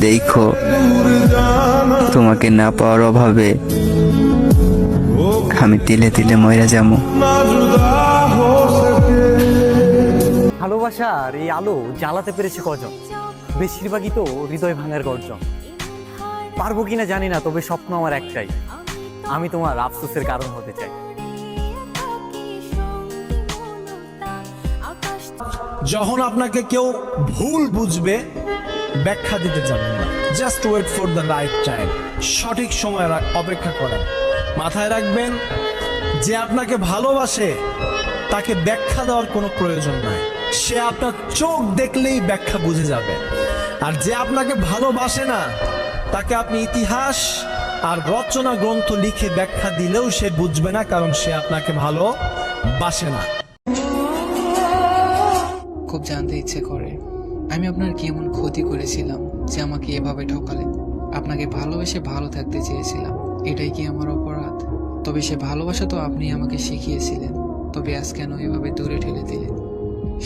দেখো, তোমাকে না পাওয়ার অভাবে আমি তিলে তিলে মইরা যাবো। ভালোবাসার এই আলো জ্বালাতে পেরেছে কজন? বেশিরভাগই তো হৃদয় ভাঙার গর্জন। পারবো কিনা জানি না, তবে স্বপ্ন আমার একটাই, আমি তোমার আফসোসের কারণ হতে চাই। যখন আপনাকে কেউ ভুল বুঝবে, ব্যাখ্যা দিতে যাবেন না, just wait for the right time. সঠিক সময় অপেক্ষা করেন। মাথায় রাখবেন, যে আপনাকে ভালোবাসে তাকে ব্যাখ্যা দেওয়ার কোনো প্রয়োজন নাই, সে আপনার চোখ দেখলেই ব্যাখ্যা বুঝে যাবে। আর যে আপনাকে ভালোবাসে না, তাকে আপনি ইতিহাস আর রচনা গ্রন্থ লিখে ব্যাখ্যা দিলেও সে বুঝবে না, কারণ সে আপনাকে ভালোবাসে না। খুব জানতে ইচ্ছে করে আমি আপনার কি এমন ক্ষতি করেছিলাম যে আমাকে এভাবে ঠকালেন। আপনাকে ভালোবেসে ভালো থাকতে চেয়েছিলাম, এটাই কি আমার অপরাধ? তবে সে ভালোবাসা তো আপনি আমাকে শিখিয়েছিলেন, তবে আজ কেন এভাবে দূরে ঠেলে দিলেন?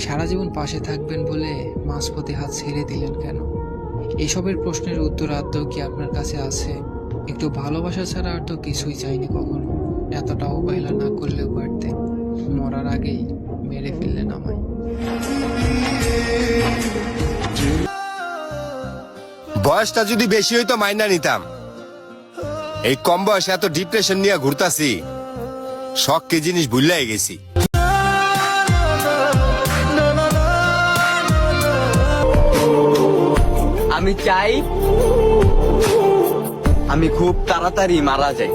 সারা জীবন পাশে থাকবেন বলে মাঝপথে হাত ছেড়ে দিলেন কেন? এসবের প্রশ্নের উত্তর আদৌ কি আপনার কাছে আছে? একটু ভালোবাসা ছাড়া আর তো কিছুই চাইনি কখনো। এতটা অবহেলা না করলেও পারতেন, মরার আগেই মেরে ফেললেন আমায়। বয়সটা যদি বেশি হইতো মাইনা নিতাম, এই কম বয়সে এত ডিপ্রেশন নিয়ে ঘুরতাছি, শখ কি জিনিস ভুললাই গেছি। আমি চাই আমি খুব তাড়াতাড়ি মারা যাই।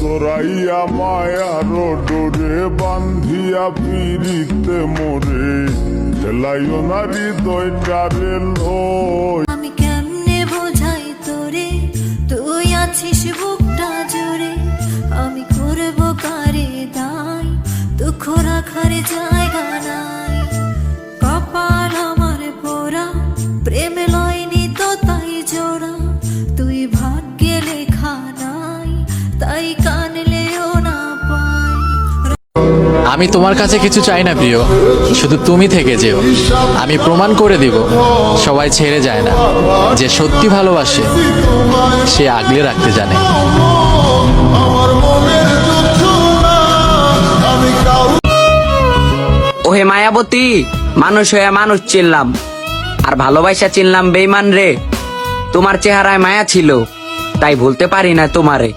জোরাইয়া মায়ার ডোরে বান্ধিয়া পিরিতে মোরে, ঠেলাইও না হৃদয়টারে লই। আমি কেমনে বোঝাই তোরে, তুই আছিস বুকটা জুড়ে, আমি করবো কারে দায়, দুঃখ রাখার জায়গা নাই। কপাল আমার পোড়া, প্রেমে লয়নি তো তাই জোড়া, তুই ভাগ্যে লেখা নাই, তাই কানলেও না পাই। আমি তোমার কাছে কিছু চাই না প্রিয়, শুধু তুমি থেকে যেও। আমি প্রমাণ করে দিব, সবাই ছেড়ে যায় না, যে সত্যি ভালোবাসে সে আগলে রাখতে জানে। ওহে মায়াবতী, মানুষ হয়ে মানুষ চিনলাম, আর ভালোবাসা চিনলাম বেইমান রে। তোমার চেহারায় মায়া ছিল, তাই ভুলতে পারি না তোমারে।